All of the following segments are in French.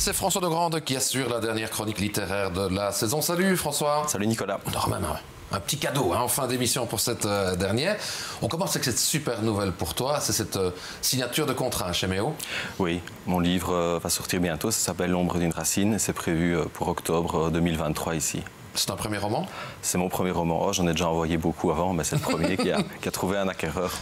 c'est François de Grande qui assure la dernière chronique littéraire de la saison. Salut François. Salut Nicolas. On aura même un petit cadeau en fin d'émission pour cette dernière. On commence avec cette super nouvelle pour toi, c'est cette signature de contrat chez Méo. Oui, mon livre va sortir bientôt, ça s'appelle L'ombre d'une racine et c'est prévu pour octobre 2023 ici. C'est un premier roman? C'est mon premier roman. Oh, j'en ai déjà envoyé beaucoup avant, mais c'est le premier qui a trouvé un acquéreur.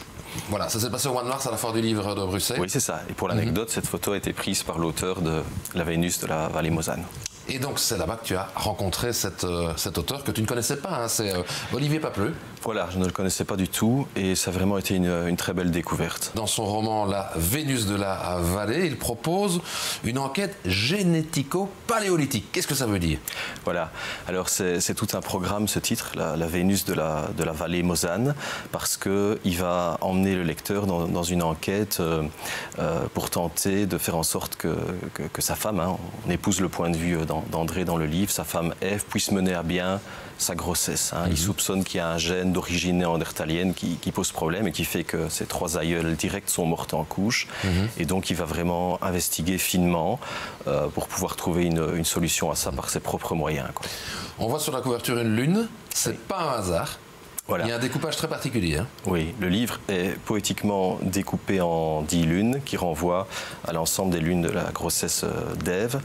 Voilà, ça s'est passé au mois de mars à la Foire du Livre de Bruxelles. Oui, c'est ça. Et pour l'anecdote, cette photo a été prise par l'auteur de La Vénus de la vallée Mosane. Et donc c'est là-bas que tu as rencontré cet auteur que tu ne connaissais pas, hein, c'est Olivier Papleux. Voilà, je ne le connaissais pas du tout et ça a vraiment été une très belle découverte. Dans son roman La Vénus de la vallée, il propose une enquête génético-paléolithique. Qu'est-ce que ça veut dire? Voilà, alors c'est tout un programme ce titre, la Vénus de la vallée Mosane, parce qu'il va emmener le lecteur dans une enquête pour tenter de faire en sorte que sa femme, hein, on épouse le point de vue d'André dans le livre, sa femme Ève puisse mener à bien sa grossesse. Hein. Il soupçonne qu'il y a un gène d'origine néandertalienne qui pose problème et qui fait que ses trois aïeuls directs sont mortes en couche. Et donc il va vraiment investiguer finement pour pouvoir trouver une solution à ça par ses propres moyens, quoi. On voit sur la couverture une lune, c'est pas un hasard. Voilà. Il y a un découpage très particulier. Hein. Oui, le livre est poétiquement découpé en 10 lunes qui renvoient à l'ensemble des lunes de la grossesse d'Ève.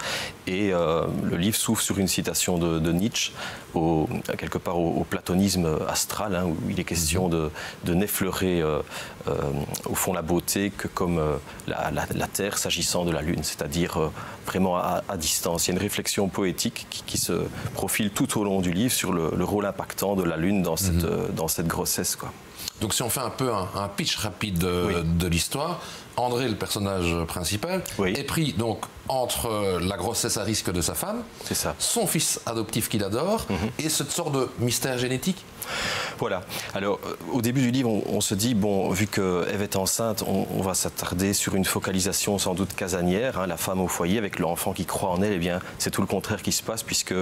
Et le livre s'ouvre sur une citation de Nietzsche, quelque part au platonisme astral, hein, où il est question de n'effleurer au fond la beauté que comme la Terre s'agissant de la Lune, c'est-à-dire vraiment à distance. Il y a une réflexion poétique qui se profile tout au long du livre sur le rôle impactant de la Lune dans cette grossesse, quoi. Donc si on fait un peu un pitch rapide de l'histoire, André, le personnage principal, est pris donc entre la grossesse à risque de sa femme, son fils adoptif qu'il adore, et cette sorte de mystère génétique. Voilà. Alors, au début du livre, on se dit, bon, vu qu'Ève est enceinte, on va s'attarder sur une focalisation sans doute casanière, hein, la femme au foyer avec l'enfant qui croit en elle. Eh bien, c'est tout le contraire qui se passe, puisque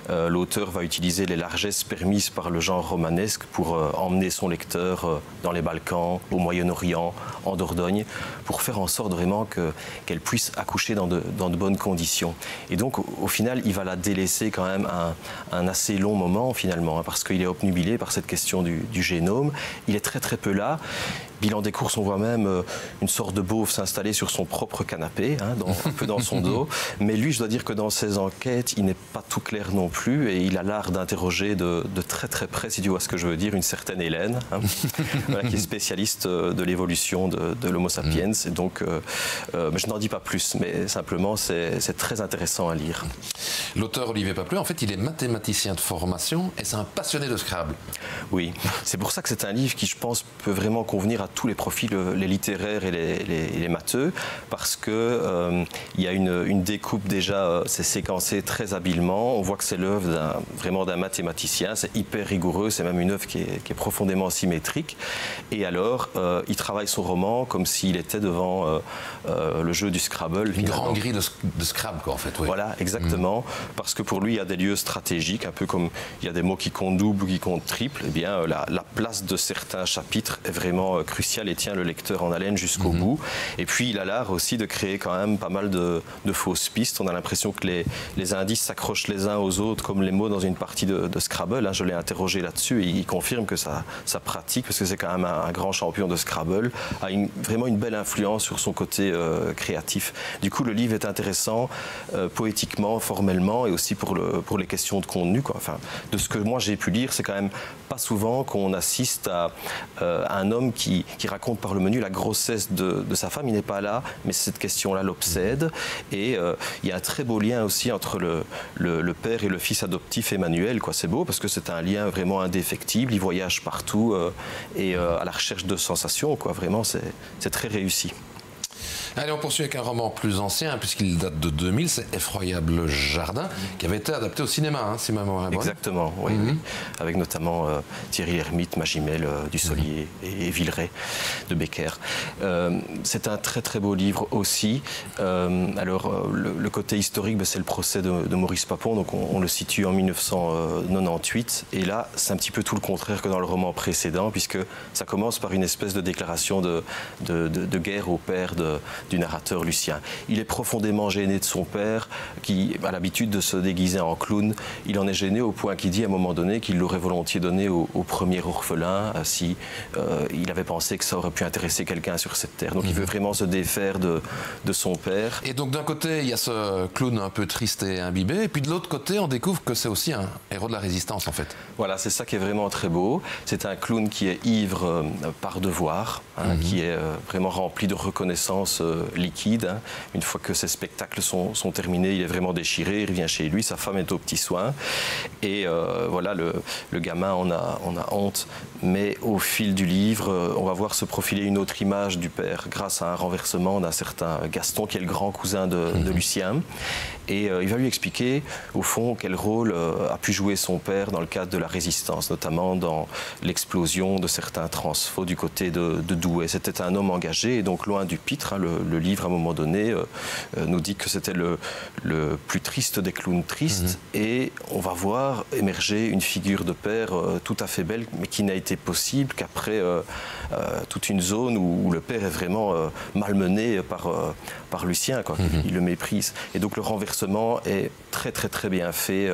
l'auteur va utiliser les largesses permises par le genre romanesque pour emmener son lecteur dans les Balkans, au Moyen-Orient, en Dordogne, pour faire en sorte vraiment qu'elle puisse accoucher dans de bonnes conditions. Et donc, au final, il va la délaisser quand même un assez long moment, finalement, hein, parce qu'il est obnubilé par cette question du génome. Il est très très peu là. Bilan des courses, on voit même une sorte de beauf s'installer sur son propre canapé, hein, un peu dans son dos. Mais lui, je dois dire que dans ses enquêtes, il n'est pas tout clair non plus et il a l'art d'interroger de très très près, si tu vois ce que je veux dire, une certaine Hélène, hein, voilà, qui est spécialiste de l'évolution de l'Homo sapiens. Et donc, mais je n'en dis pas plus, mais simplement, c'est très intéressant à lire. L'auteur Olivier Papleux, en fait, il est mathématicien de formation et c'est un passionné de Scrabble. Oui, c'est pour ça que c'est un livre qui, je pense, peut vraiment convenir à tous les profils, les littéraires et les matheux, parce que il y a une découpe déjà, c'est séquencé très habilement. On voit que c'est l'œuvre vraiment d'un mathématicien. C'est hyper rigoureux. C'est même une œuvre qui est profondément symétrique. Et alors, il travaille son roman comme s'il était devant le jeu du Scrabble. Une grande grille de Scrabble, quoi, en fait. Oui. Voilà, exactement. Parce que pour lui, il y a des lieux stratégiques, un peu comme il y a des mots qui comptent double ou qui comptent triple. Eh bien, la place de certains chapitres est vraiment crucial et tient le lecteur en haleine jusqu'au bout. Et puis il a l'art aussi de créer quand même pas mal de fausses pistes. On a l'impression que les indices s'accrochent les uns aux autres comme les mots dans une partie de Scrabble. Hein. Je l'ai interrogé là-dessus et il confirme que ça pratique, parce que c'est quand même un grand champion de Scrabble, a vraiment une belle influence sur son côté créatif. Du coup, le livre est intéressant poétiquement, formellement et aussi pour les questions de contenu, quoi. Enfin, de ce que moi j'ai pu lire, c'est quand même pas souvent qu'on assiste à un homme qui raconte par le menu la grossesse de sa femme. Il n'est pas là, mais cette question-là l'obsède. Et il y a un très beau lien aussi entre le père et le fils adoptif Emmanuel. C'est beau parce que c'est un lien vraiment indéfectible. Ils voyagent partout et à la recherche de sensations, quoi. Vraiment, c'est très réussi. Allez, on poursuit avec un roman plus ancien, puisqu'il date de 2000, c'est Effroyable Jardin, qui avait été adapté au cinéma, hein, si ma mémoire est bonne. Exactement, oui, oui. Avec notamment Thierry Lhermitte, Magimel, Dussolier et Villeray de Becker. C'est un très très beau livre aussi. Alors, le côté historique, c'est le procès de Maurice Papon, donc on le situe en 1998, et là, c'est un petit peu tout le contraire que dans le roman précédent, puisque ça commence par une espèce de déclaration de guerre au père du narrateur Lucien. Il est profondément gêné de son père, qui a l'habitude de se déguiser en clown. Il en est gêné au point qu'il dit à un moment donné qu'il l'aurait volontiers donné au premier orphelin si il avait pensé que ça aurait pu intéresser quelqu'un sur cette terre. Donc il veut vraiment se défaire de son père. Et donc d'un côté, il y a ce clown un peu triste et imbibé, et puis de l'autre côté, on découvre que c'est aussi un héros de la résistance en fait. Voilà, c'est ça qui est vraiment très beau. C'est un clown qui est ivre par devoir, qui est vraiment rempli de reconnaissance liquide. Une fois que ses spectacles sont terminés, il est vraiment déchiré, il revient chez lui, sa femme est aux petits soins. Et voilà, le gamin en a honte. Mais au fil du livre, on va voir se profiler une autre image du père grâce à un renversement d'un certain Gaston, qui est le grand cousin de Lucien. Et il va lui expliquer, au fond, quel rôle a pu jouer son père dans le cadre de la résistance, notamment dans l'explosion de certains transfos du côté de Douai. C'était un homme engagé, et donc loin du pitre, le livre, à un moment donné, nous dit que c'était le plus triste des clowns tristes. Et on va voir émerger une figure de père tout à fait belle, mais qui n'a été possible qu'après toute une zone où le père est vraiment malmené par Lucien, quoi. Il le méprise. Et donc le renversement est très très très bien fait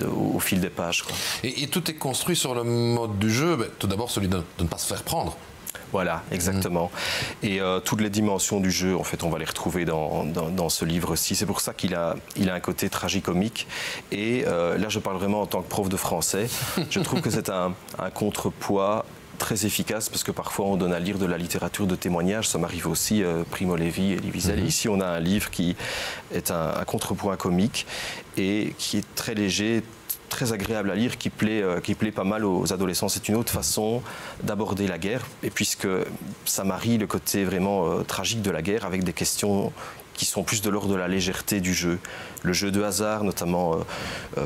au fil des pages, quoi. Et tout est construit sur le mode du jeu, tout d'abord celui de ne pas se faire prendre. Voilà, exactement. Et toutes les dimensions du jeu, en fait, on va les retrouver dans ce livre-ci. C'est pour ça qu'il a un côté tragicomique. Et là, je parle vraiment en tant que prof de français. Je trouve que c'est un contrepoids très efficace, parce que parfois on donne à lire de la littérature de témoignage, ça m'arrive aussi, Primo Levi et Elie Wiesel. Ici on a un livre qui est un contrepoint comique et qui est très léger, très agréable à lire, qui plaît pas mal aux adolescents. C'est une autre façon d'aborder la guerre, et puisque ça marie le côté vraiment tragique de la guerre avec des questions qui sont plus de l'ordre de la légèreté du jeu. Le jeu de hasard, notamment,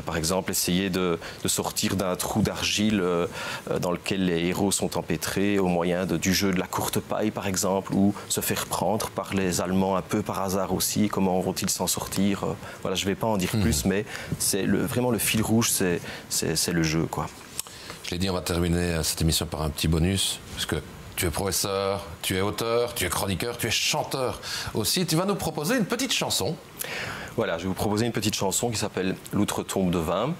par exemple, essayer de sortir d'un trou d'argile dans lequel les héros sont empêtrés au moyen du jeu de la courte paille, par exemple, ou se faire prendre par les Allemands un peu par hasard aussi. Comment vont-ils s'en sortir? Voilà, je ne vais pas en dire plus, mais c'est vraiment le fil rouge, c'est le jeu, quoi. Je l'ai dit, on va terminer cette émission par un petit bonus, parce que tu es professeur, tu es auteur, tu es chroniqueur, tu es chanteur aussi. Tu vas nous proposer une petite chanson. Voilà, je vais vous proposer une petite chanson qui s'appelle « L'outre-tombe de vin »,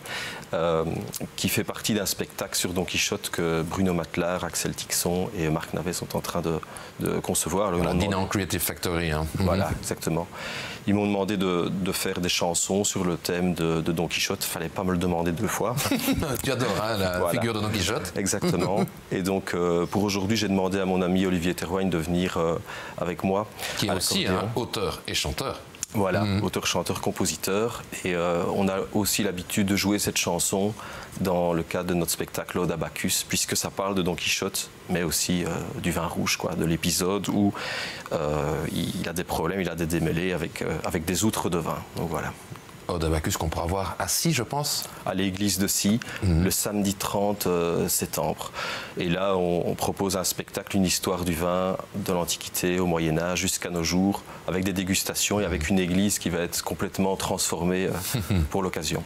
qui fait partie d'un spectacle sur Don Quichotte que Bruno Matlar, Axel Tixon et Marc Navet sont en train de concevoir. Voilà, Dinan Creative Factory. Hein. Voilà, exactement. Ils m'ont demandé de faire des chansons sur le thème de Don Quichotte. Il ne fallait pas me le demander 2 fois. Tu adores hein, la figure de Don Quichotte. Exactement. Et donc, pour aujourd'hui, j'ai demandé à mon ami Olivier Terroigne de venir avec moi. Qui est aussi un auteur et chanteur. Voilà, auteur, chanteur, compositeur. Et on a aussi l'habitude de jouer cette chanson dans le cadre de notre spectacle Ode à Bacchus, puisque ça parle de Don Quichotte, mais aussi du vin rouge, quoi, de l'épisode où il a des problèmes, il a des démêlés avec des outres de vin. Donc voilà. Ode à Bacchus qu'on pourra voir à Sie, je pense. À l'église de Sie, le samedi 30 septembre. Et là, on propose un spectacle, une histoire du vin de l'Antiquité au Moyen-Âge jusqu'à nos jours, avec des dégustations et avec une église qui va être complètement transformée pour l'occasion.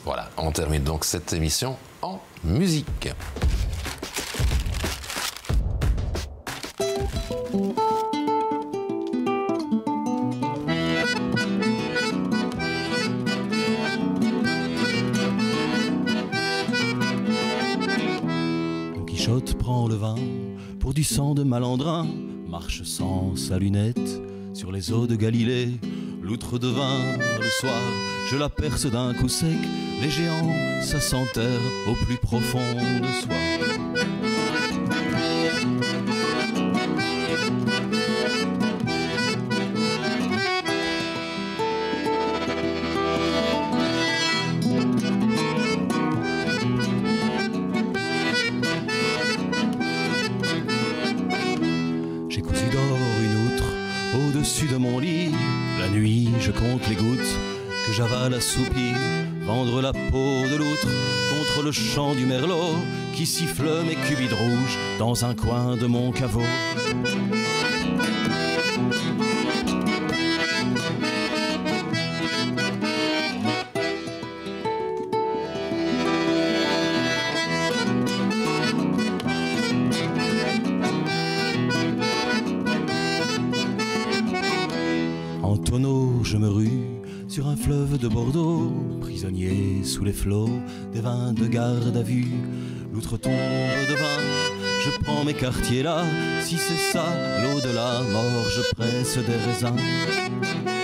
Voilà, on termine donc cette émission en musique. Prend le vin pour du sang de malandrin, marche sans sa lunette sur les eaux de Galilée. L'outre de vin, le soir, je la perce d'un coup sec. Les géants, ça s'enterre au plus profond de soi. Au-dessus de mon lit, la nuit, je compte les gouttes que j'avale assoupie. Vendre la peau de l'outre contre le chant du merlot qui siffle mes cubides rouges dans un coin de mon caveau. tonneau, je me rue sur un fleuve de Bordeaux, prisonnier sous les flots des vins de garde à vue. L'outre tombe de vin, je prends mes quartiers là. Si c'est ça, l'au-delà, mort, je presse des raisins.